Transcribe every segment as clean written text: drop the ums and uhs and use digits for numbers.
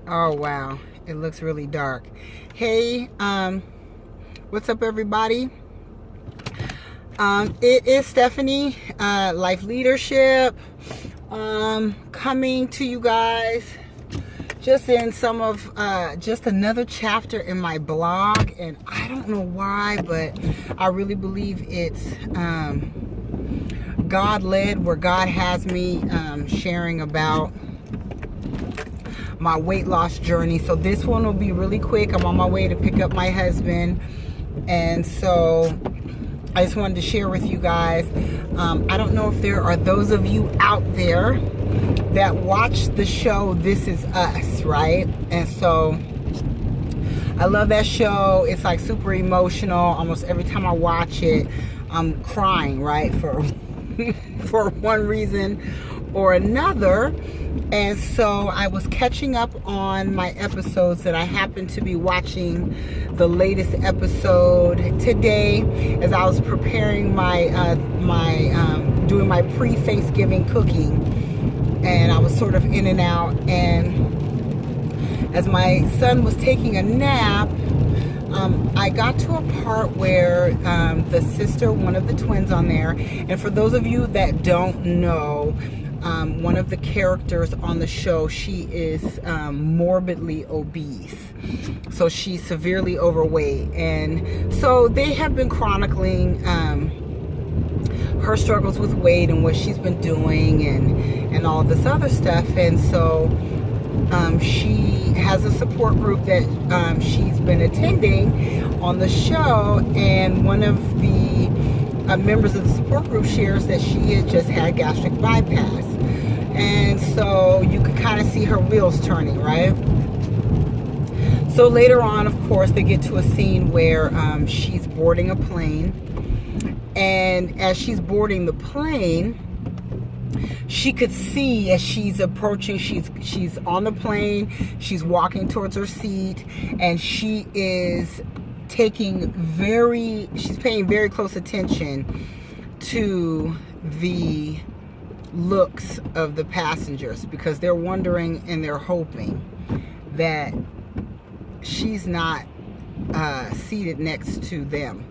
Oh wow, it looks really dark. Hey, what's up, everybody? It is Stephanie, Life Leadership, coming to you guys just in some of just another chapter in my blog, and I don't know why, but I really believe it's God led, where God has me sharing about my weight loss journey. So this one will be really quick. I'm on my way to pick up my husband, and so I just wanted to share with you guys. I don't know if there are those of you out there that watch the show This Is Us, right? And so I love that show. It's like super emotional. Almost every time I watch it, I'm crying, right? For one reason or another. And so I was catching up on my episodes, and I happened to be watching the latest episode today as I was preparing my doing my pre-Thanksgiving cooking, and I was sort of in and out. And as my son was taking a nap, I got to a part where the sister, one of the twins on there, and for those of you that don't know, one of the characters on the show, she is morbidly obese. So she's severely overweight. And so they have been chronicling her struggles with weight and what she's been doing and all this other stuff. And so she has a support group that she's been attending on the show. And one of the members of the support group shares that she had just had gastric bypass. And so you could kind of see her wheels turning, right? So later on, of course, they get to a scene where she's boarding a plane. And as she's boarding the plane, she could see as she's approaching, she's on the plane, she's walking towards her seat, and she is she's paying very close attention to the looks of the passengers, because they're wondering and they're hoping that she's not seated next to them.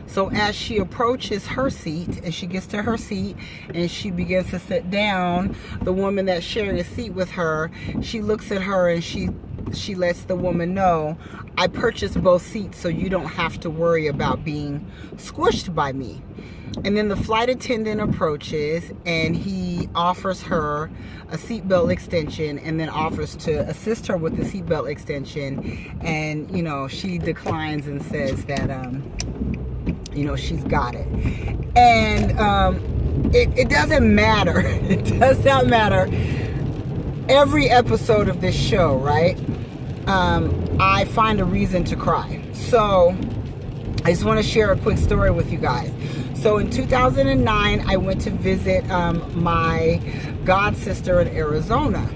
So as she approaches her seat and she gets to her seat and she begins to sit down, the woman that's sharing a seat with her, she looks at her and she lets the woman know, I purchased both seats so you don't have to worry about being squished by me. And then the flight attendant approaches and he offers her a seatbelt extension and then offers to assist her with the seatbelt extension. And, you know, she declines and says that, you know, she's got it. And it doesn't matter. It does not matter. Every episode of this show, right, I find a reason to cry. So I just want to share a quick story with you guys. So in 2009, I went to visit my god sister in Arizona.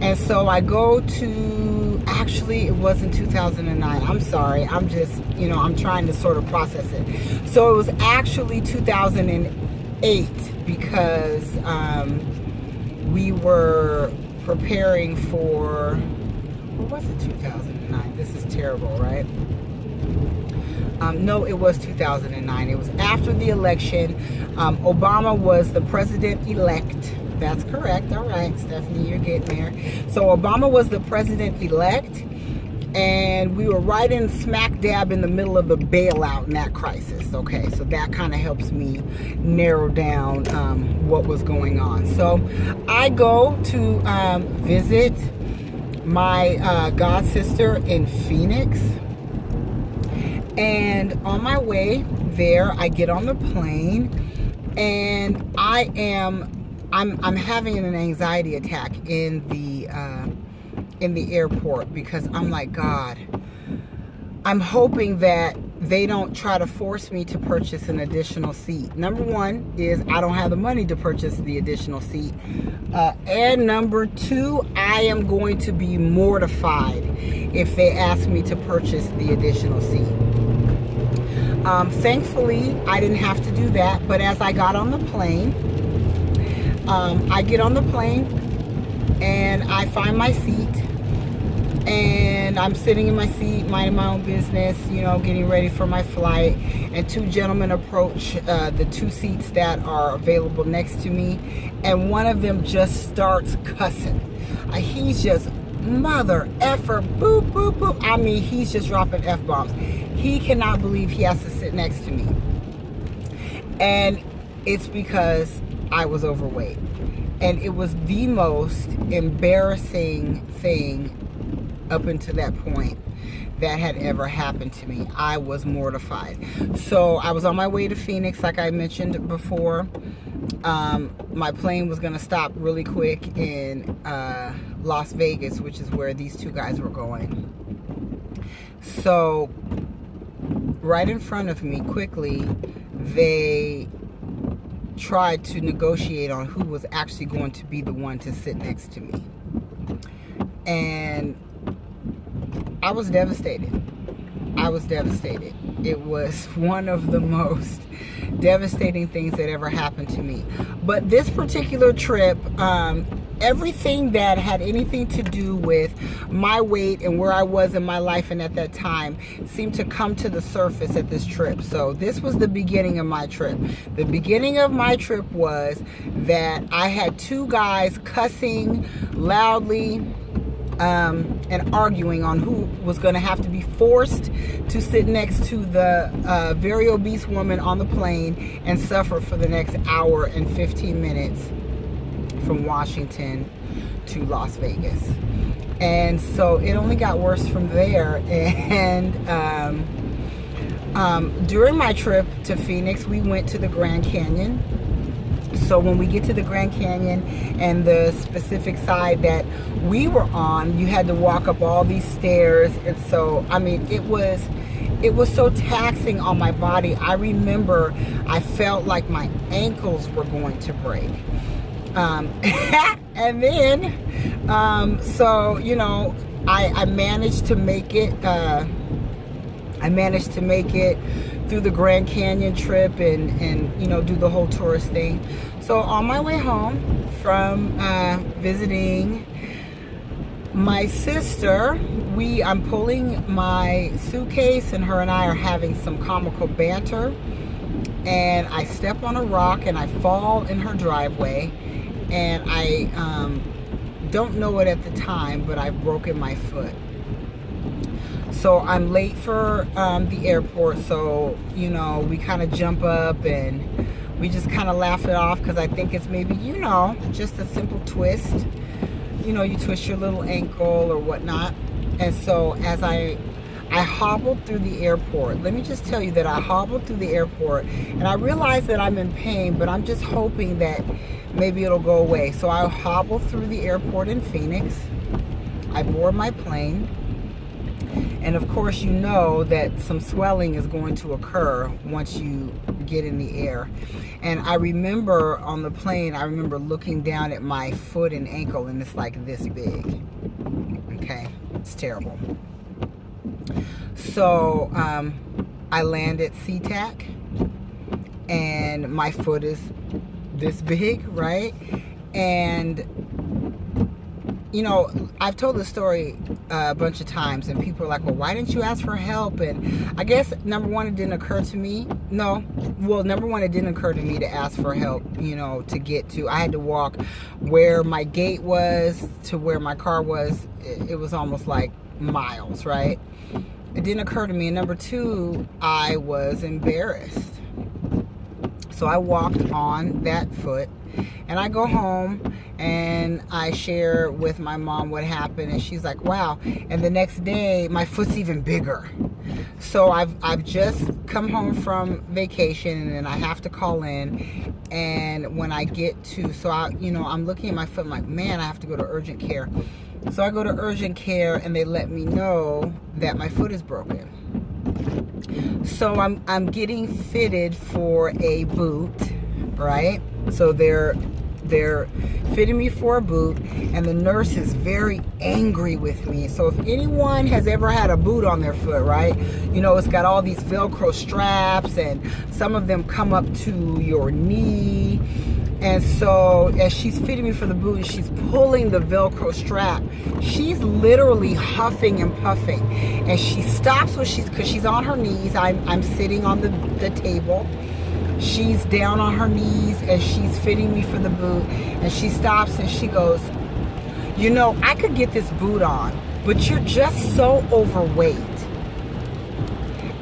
And so I go to, actually it wasn't 2009, I'm sorry, I'm just, you know, I'm trying to sort of process it. So it was actually 2008, because we were preparing for, or was it 2009? This is terrible, right? No, it was 2009. It was after the election. Obama was the president-elect. That's correct. All right, Stephanie, you're getting there. So Obama was the president-elect, and we were right in smack dab in the middle of the bailout in that crisis. Okay, so that kind of helps me narrow down what was going on. So I go to visit my god sister in Phoenix. And on my way there, I get on the plane, and I'm having an anxiety attack in the airport, because I'm like, God, I'm hoping that they don't try to force me to purchase an additional seat. Number one is I don't have the money to purchase the additional seat. And number two, I am going to be mortified if they ask me to purchase the additional seat. Thankfully, I didn't have to do that. But as I got on the plane, I get on the plane, And I find my seat, and I'm sitting in my seat, minding my own business, you know, getting ready for my flight. And two gentlemen approach the two seats that are available next to me, and one of them just starts cussing. He's just mother effer, boop, boop, boop. I mean, he's just dropping F-bombs. He cannot believe he has to sit next to me. And it's because I was overweight. And it was the most embarrassing thing up until that point that had ever happened to me. I was mortified. So I was on my way to Phoenix, like I mentioned before. My plane was going to stop really quick in Las Vegas, which is where these two guys were going. So right in front of me, quickly, they tried to negotiate on who was actually going to be the one to sit next to me. And I was devastated. I was devastated. It was one of the most devastating things that ever happened to me. But this particular trip, everything that had anything to do with my weight and where I was in my life and at that time seemed to come to the surface at this trip. So this was the beginning of my trip. The beginning of my trip was that I had two guys cussing loudly and arguing on who was going to have to be forced to sit next to the very obese woman on the plane and suffer for the next hour and 15 minutes from Washington to Las Vegas. And so it only got worse from there. And during my trip to Phoenix, we went to the Grand Canyon. So when we get to the Grand Canyon and the specific side that we were on, you had to walk up all these stairs. And so, I mean, it was so taxing on my body. I remember I felt like my ankles were going to break. And then, so, you know, I managed to make it, through the Grand Canyon trip and, you know, do the whole tourist thing. So on my way home from visiting my sister, I'm pulling my suitcase, and her and I are having some comical banter, and I step on a rock and I fall in her driveway, and I don't know it at the time, but I've broken my foot. So I'm late for the airport, so, you know, we kind of jump up and we just kind of laugh it off, because I think it's maybe, you know, just a simple twist. You know, you twist your little ankle or whatnot. And so as I hobbled through the airport, let me just tell you that I hobbled through the airport, and I realize that I'm in pain, but I'm just hoping that maybe it'll go away. So I hobbled through the airport in Phoenix. I board my plane. And of course, you know that some swelling is going to occur once you get in the air. And I remember on the plane, I remember looking down at my foot and ankle, and it's like this big. Okay, it's terrible. So I land at SeaTac, and my foot is this big, right? And you know, I've told this story a bunch of times, and people are like, well, why didn't you ask for help? And I guess, number one, it didn't occur to me. Number one, it didn't occur to me to ask for help, you know, to get to. I had to walk where my gate was to where my car was. It was almost like miles, right? It didn't occur to me. And number two, I was embarrassed. So I walked on that foot, and I go home and I share with my mom what happened, and she's like, wow. And the next day, my foot's even bigger. So I've just come home from vacation, and I have to call in. And when I get to, I'm looking at my foot, I'm like, man, I have to go to urgent care. So I go to urgent care, and they let me know that my foot is broken. So I'm getting fitted for a boot, right? So they're fitting me for a boot, and the nurse is very angry with me. So if anyone has ever had a boot on their foot, right, you know, it's got all these Velcro straps, and some of them come up to your knee, And so as she's fitting me for the boot, she's pulling the Velcro strap. She's literally huffing and puffing. And she stops because she's on her knees. I'm sitting on the table. She's down on her knees and she's fitting me for the boot. And she stops and she goes, you know, I could get this boot on, but you're just so overweight.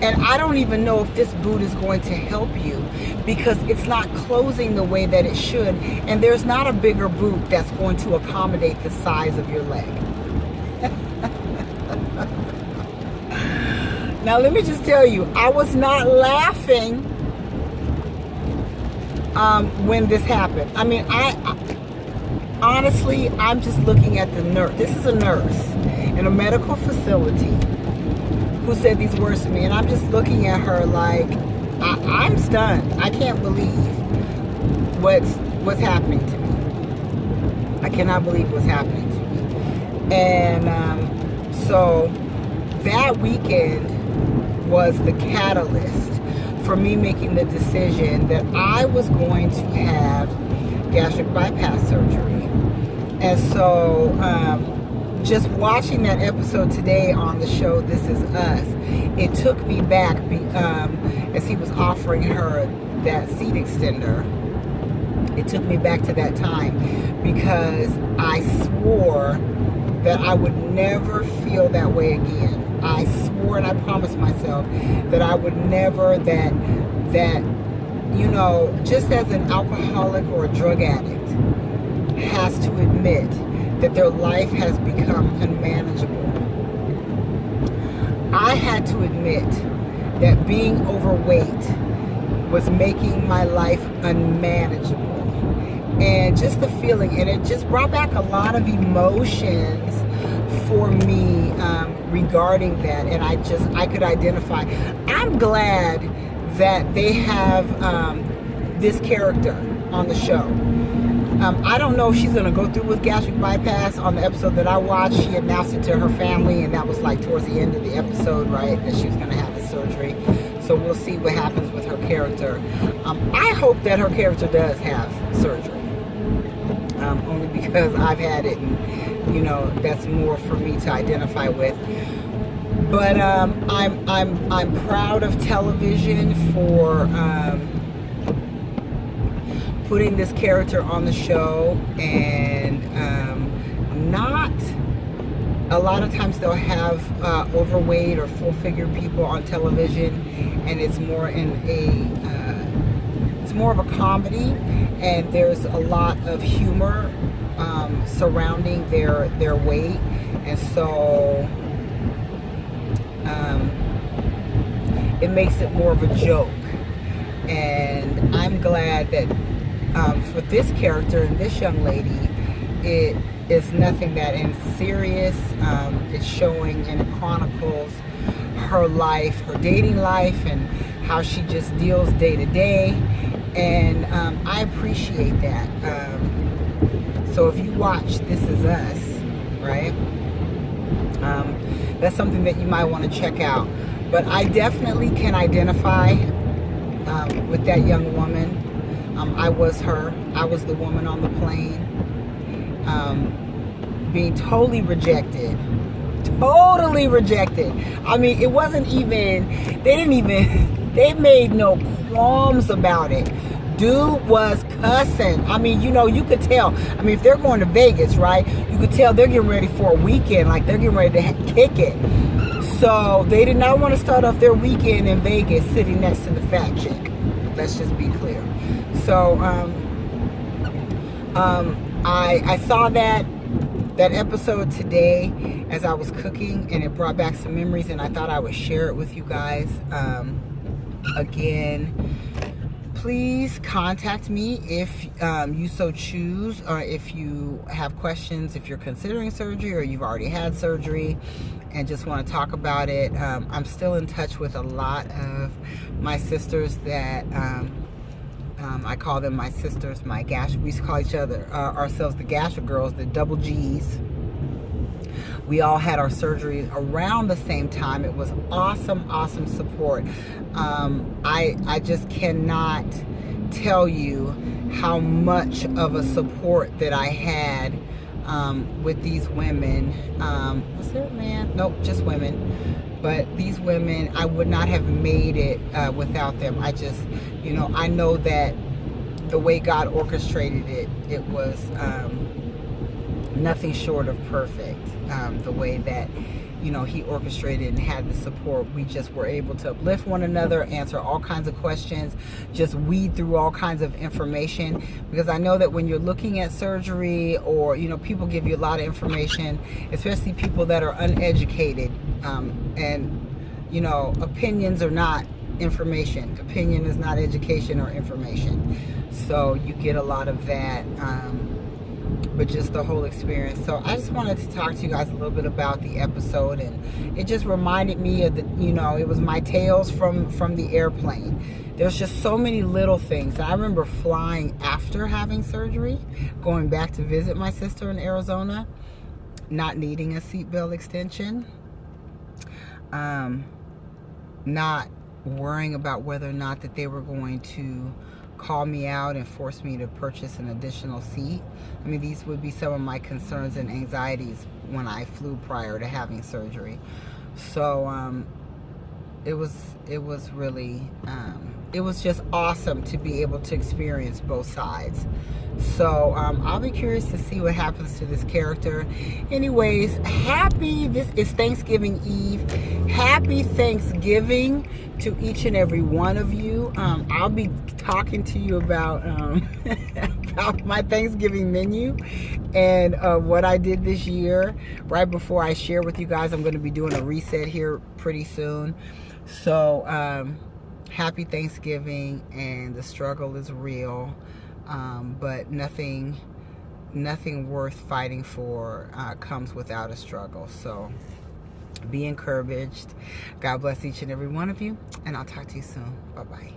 And I don't even know if this boot is going to help you because it's not closing the way that it should. And there's not a bigger boot that's going to accommodate the size of your leg. Now, let me just tell you, I was not laughing when this happened. I mean, honestly, I'm just looking at the nurse. This is a nurse in a medical facility who said these words to me, and I'm just looking at her like I'm stunned. I can't believe what's happening to me. I cannot believe what's happening to me. And so that weekend was the catalyst for me making the decision that I was going to have gastric bypass surgery. And so just watching that episode today on the show This Is Us, it took me back as he was offering her that seat extender. It took me back to that time because I swore that I would never feel that way again. I swore and I promised myself that I would never, that you know, just as an alcoholic or a drug addict has to admit that their life has become unmanageable, I had to admit that being overweight was making my life unmanageable. And just the feeling, and it just brought back a lot of emotions for me regarding that. And I could identify. I'm glad that they have this character on the show. I don't know if she's going to go through with gastric bypass. On the episode that I watched, she announced it to her family, and that was like towards the end of the episode, right, that she was going to have the surgery. So we'll see what happens with her character. I hope that her character does have surgery, only because I've had it, and you know that's more for me to identify with. But I'm proud of television for putting this character on the show, and not a lot of times they'll have overweight or full figure people on television, and it's more in it's more of a comedy, and there's a lot of humor surrounding their weight, and so it makes it more of a joke. And I'm glad that for this character and this young lady, it is nothing that is serious. It's showing and it chronicles her life, her dating life, and how she just deals day to day. And I appreciate that. So if you watch This Is Us, right, that's something that you might want to check out. But I definitely can identify with that young woman. I was her. I was the woman on the plane, being totally rejected. Totally rejected. I mean, it wasn't even, they made no qualms about it. Dude was cussing. I mean, you know, you could tell. I mean, if they're going to Vegas, right, you could tell they're getting ready for a weekend. Like, they're getting ready to kick it. So they did not want to start off their weekend in Vegas sitting next to the fat chick. Let's just be clear. So I saw that episode today as I was cooking, and it brought back some memories, and I thought I would share it with you guys. Again, please contact me if you so choose, or if you have questions, if you're considering surgery or you've already had surgery and just want to talk about it. I'm still in touch with a lot of my sisters that I call them my sisters, my gastric. We used to call each other ourselves the gastric girls, the double G's. We all had our surgery around the same time. It was awesome support. I just cannot tell you how much of a support that I had with these women. Was there a man? Nope, just women. But these women, I would not have made it without them. I just, I know that the way God orchestrated it, it was nothing short of perfect. The way that, he orchestrated and had the support. We just were able to uplift one another, answer all kinds of questions, just weed through all kinds of information. Because I know that when you're looking at surgery, or, people give you a lot of information, especially people that are uneducated. And, opinions are not information. Opinion is not education or information. So you get a lot of that. But just the whole experience. So I just wanted to talk to you guys a little bit about the episode, and it just reminded me of the, it was my tales from the airplane. There's just so many little things. I remember flying after having surgery, going back to visit my sister in Arizona, not needing a seatbelt extension, not worrying about whether or not that they were going to call me out and force me to purchase an additional seat. I mean, these would be some of my concerns and anxieties when I flew prior to having surgery. So it was really it was just awesome to be able to experience both sides. So I'll be curious to see what happens to this character. Anyways, this is Thanksgiving Eve. Happy Thanksgiving to each and every one of you. I'll be talking to you about about my Thanksgiving menu and what I did this year. Right before I share with you guys, I'm going to be doing a reset here pretty soon. So happy Thanksgiving, and the struggle is real. But nothing worth fighting for comes without a struggle. So be encouraged. God bless each and every one of you, and I'll talk to you soon. Bye-bye.